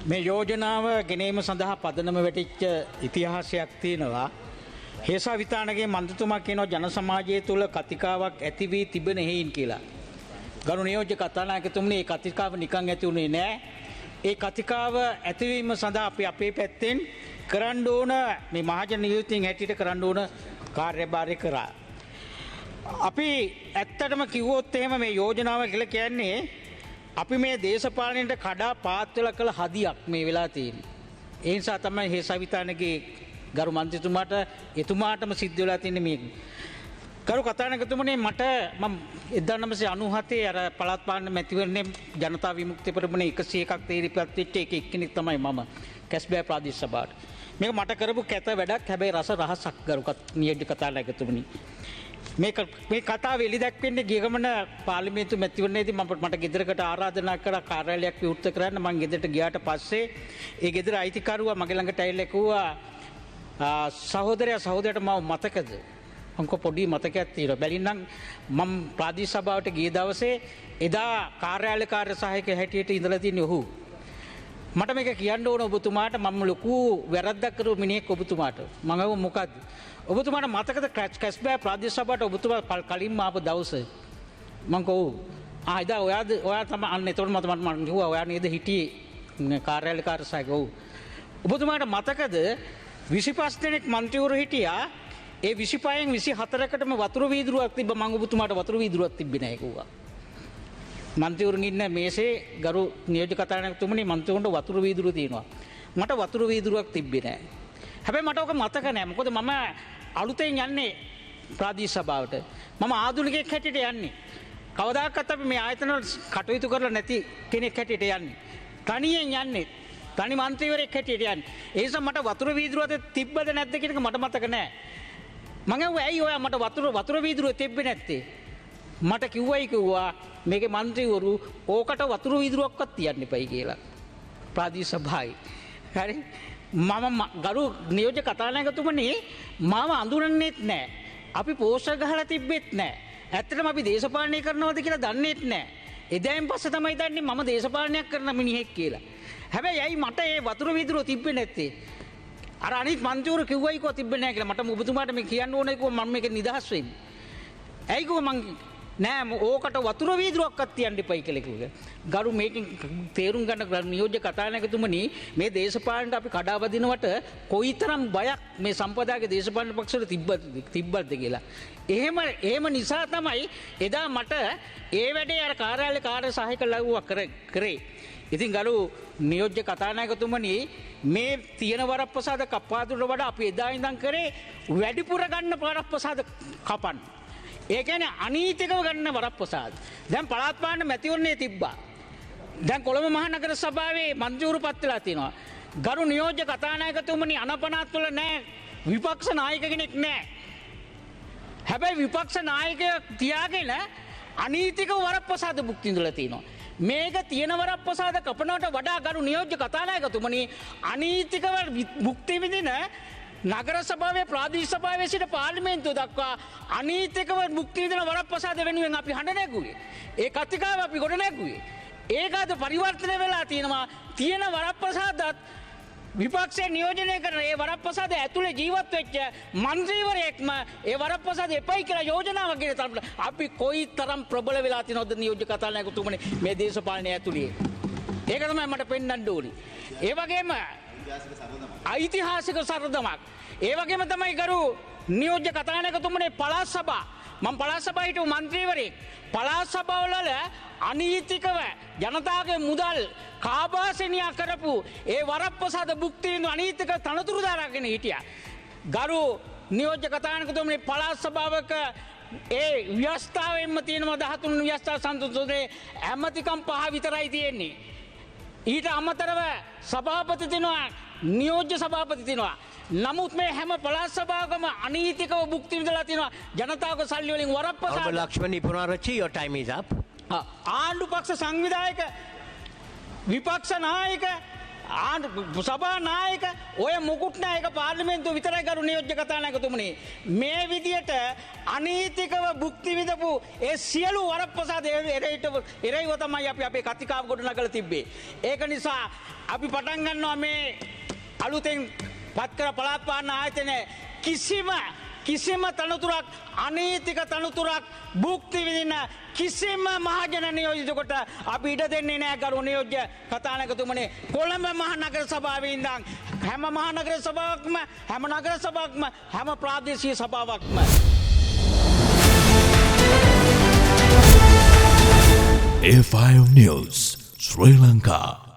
මේ යෝජනාව ගෙනීම සඳහා පදනම වැටිච්ච ඉතිහාසයක් තියෙනවා. හේසා විතානගේ මන්ත්‍රතුමා කියනවා ජන සමාජය තුළ කතිකාවක් ඇති වී තිබෙන හේයින් කියලා. ගරු නියෝජ්‍ය කතානායකතුමනි, මේ කතිකාව නිකන් ඇති උනේ නෑ. ඒ කතිකාව ඇතිවීම සඳහා අපි අපේ පැත්තෙන් කරන්න ඕන මේ මහජන නියුතින් හැටියට කරන්න ඕන කාර්යභාරය කරා. අපි ඇත්තටම කිව්වොත් එහෙම මේ යෝජනාව කියලා කියන්නේ අපි මේ දේශපාලනයට කඩා පාත්වල කළ හදියක් මේ වෙලා තියෙන්නේ. ඒ නිසා තමයි හේසවිතානගේ ගරු මන්ත්‍රීතුමාට එතුමාටම සිද්ධ වෙලා තියෙන්නේ මේ. ගරු කතානායකතුමනි, මට මම 1997 අර පළාත් පාලන මැතිවරණයේ ජනතා විමුක්ති පෙරමුණ 101ක් තීරපත් වෙච්ච එක්කෙනෙක් තමයි මම කැස්බෑ ප්‍රාදේශ සභාවට. මේක මට කරපු කැත වැඩක්, හැබැයි රස රහසක් ගරු නියෝජ්‍ය කතානායකතුමනි. මේ කතාව එලි දැක්වෙන්නේ ගියගමන පාර්ලිමේන්තු මැතිවරණයේදී මට ගෙදරකට ආරාධනා කරා කාර්යාලයක් විවෘත කරන්න. මම ගෙදරට ගියාට පස්සේ ඒ ගෙදර අයිතිකරුවා මගේ ළඟට ඇවිල්ලා කිව්වා, සහෝදරයට මම මතකද? මං පොඩි මතකයක් තියෙනවා. බැලින්නම් මම ප්‍රාදේශ සභාවට ගිය දවසේ එදා කාර්යාලය කාර්ය සහායක හැටියට ඉඳලා තින්නේ ඔහු. මට මේක කියන්න ඕන ඔබතුමාට, මම ලොකු වැරද්දක් කරපු මිනිහෙක් ඔබතුමාට. මම මොකද්ද? ඔබතුමාට මතකද කැස්බෑ ප්‍රාදේශ සභාවට ඔබතුමා කලින්ම ආපු දවසේ? මං කෝ එදා ඔයා තමයි අන්න එතකොට මම කිව්වා ඔයා නේද හිටියේ කාර්යාලය කාර්ය සහායක? ඔව්. ඔබතුමාට මතකද 25 දෙනෙක් මන්ත්‍රීවරු හිටියා. ඒ 25න් 24කටම වතුර වීදුරුවක් තිබ්බ. මම ඔබතුමාට වතුර වීදුරුවක් තිබ්බේ නැහැ කිව්වා. මන්ත්‍රීවරුන් ඉන්න මේසේ ගරු නියෝජ්‍ය කතානායකතුමනි, මන්ත්‍රීවරුන්ට වතුර වීදුරුව තියෙනවා. මට වතුර වීදුරුවක් තිබ්බේ නැහැ. හැබැයි මට ඔක මතක නැහැ. මොකද මම අලුතෙන් යන්නේ ප්‍රාදේශ සභාවට. මම ආධුනිකයෙක් හැටියට යන්නේ. කවදාකවත් අපි මේ ආයතන කටයුතු කරලා නැති කෙනෙක් හැටියට යන්නේ. තනියෙන් යන්නේ. තනි මන්ත්‍රීවරයෙක් හැටියට යන්නේ. ඒ නිසා මට වතුර වීදුරුව තිබ්බද නැද්ද කියන එක මට මතක නැහැ. මම ඇහුවා ඇයි ඔයා මට වතුර වීදුරුව තිබ්බේ නැත්තේ? මට කිව්වා මේකේ මන්ත්‍රීවරු ඕකට වතුර වීදුරුවක්වත් තියන්න එපයි කියලා. ප්‍රාදේශ සභාවේ. හරි. මම ගරු නියෝජ්‍ය කතානායකතුමනි, මම අඳුරන්නේත් නැහැ. අපි පෝස්ටර් ගහලා තිබ්බෙත් නැහැ. ඇත්තටම අපි දේශපාලනය කරනවද කියලා දන්නේත් නැහැ. එදායින් පස්සේ තමයි දන්නේ මම දේශපාලනයක් කරන මිනිහෙක් කියලා. හැබැයි ඇයි මට මේ වතුර වීදුරුව තිබ්බේ නැත්තේ? අර අනිත් මන්ත්‍රීවරු කිව්වයි කෝ තිබ්බේ නැහැ කියලා. මට ඔබතුමාට මේ කියන්න ඕනේ කෝ මම මේක නිදහස් වෙන්නේ. ඇයි කෝ මං නෑ ඕකට වතුර වීදුරුවක්වත් තියන්න එපයි කියලා කිව්වා. ගරු මේකෙන් තේරුම් ගන්න නියෝජ්‍ය කතානායකතුමනි, මේ දේශපාලනට අපි කඩාවදිනවට කොයිතරම් බයක් මේ සම්පදාගේ දේශපාලන පක්ෂවල තිබ්බද කියලා. එහෙම නිසා තමයි එදා මට ඒ වැඩේ අර කාර්යාලය කාර්ය සහායක ලැබුවා කරේ. ඉතින් ගරු නියෝජ්‍ය කතානායකතුමනි, මේ තියෙන වරප්‍රසාද කපාදුට වඩා අපි එදා ඉඳන් කරේ වැඩිපුර ගන්න වරප්‍රසාද කපන්න. ඒ කියන්නේ අනීතිකව ගන්න වරප්‍රසාද. දැන් පළාත් පාලන මැතිවරණේ තිබ්බා. දැන් කොළඹ මහනගර සභාවේ මන්ත්‍රීවරු පත් වෙලා තිනවා. ගරු නියෝජ්‍ය කතානායකතුමනි, අනපනත් වල නැහැ. විපක්ෂ නායක කෙනෙක් නැහැ. හැබැයි විපක්ෂ නායකයෙක් තියාගෙන අනීතිකව වරප්‍රසාද භුක්ති විඳලා තිනවා. මේක තියෙන වරප්‍රසාද කපනවට වඩා ගරු නියෝජ්‍ය කතානායකතුමනි, අනීතිකව භුක්ති විඳින නගර සභාවේ ප්‍රාදේශ සභාවේ සිට පාර්ලිමේන්තුව දක්වා අනීතිකව භුක්ති විඳින වරප්‍රසාද වෙනුවෙන් අපි හඬ නැගුවේ. ඒ කතිකාව අපි ගොඩ නැගුවේ. ඒක අද පරිවර්තනය වෙලා තියෙනවා. තියෙන වරප්‍රසාදත් විපක්ෂයේ නියෝජනය කරන ඒ වරප්‍රසාද ඇතුලේ ජීවත් වෙච්ච මන්ත්‍රීවරයෙක්ම ඒ වරප්‍රසාද එපයි කියලා යෝජනාවක් ගෙන තරමට අපි කොයිතරම් ප්‍රබල වෙලා තියෙනවද නියෝජ්‍ය කතානායකතුමනි මේ දේශපාලනය ඇතුලේ. ඒක තමයි මට පෙන්වන්න ඕනි. ඒ වගේම ඓතිහාසික සරදමක්. ඒ වගේම තමයි ගරු නියෝජ්‍ය කතානායකතුමනි, පළාත් සභා, මම පළාත් සභාවේ හිටපු මන්ත්‍රීවරයෙක්. පළාත් සභාවල අනීතිකව ජනතාවගේ මුදල් කාබාසිනියා කරපු ඒ වරප්‍රසාද භුක්ති විඳින අනීතික තනතුරු දාරගෙන හිටියා. ගරු නියෝජ්‍ය කතානායකතුමනි, පළාත් සභාවක ඒ ව්‍යවස්ථාවෙන්ම තියෙනවා 13 ව්‍යවස්ථා සම්තුලනේ ඇමතිකම් 5 විතරයි තියෙන්නේ. ඊට අමතරව සභාපති තිනවා, නියෝජ්‍ය සභාපති තිනවා. නමුත් මේ හැම පළාත් සභාවකම අනීතිකව භුක්ති විඳලා තිනවා ජනතාවගේ සල්ලි වලින් වරප්‍රසාද. Lakshman Ipunarachi, your time is up. ආණ්ඩු පක්ෂ සංවිධායක, විපක්ෂ නායක, සභානායක ඔය මුකුත් නෑ ඒක පාර්ලිමේන්තුව විතරයි ගරු නියෝජ්‍ය කතානායකතුමනි. මේ විදියට අනීතිකව භුක්ති විඳපු ඒ සියලු වරප්‍රසාද එරෙහිව තමයි අපි අපේ කතිකාව ගොඩනගලා තිබ්බේ. ඒක නිසා අපි පටන් ගන්නවා මේ අලුතෙන් පත් කර පළාත් පාලන ආයතනයේ කිසිම තනතුරක් අනීතික තනතුරක් භුක්ති විඳින කිසිම මහජන නියෝජිතකොට අපි ඉඩ දෙන්නේ නැහැ ගරු නියෝජ්‍ය කතානායකතුමනි. කොළඹ මහනගර සභාවේ ඉඳන් හැම මහනගර සභාවක්ම හැම නගර සභාවක්ම හැම ප්‍රාදේශීය සභාවක්ම A5 News Sri Lanka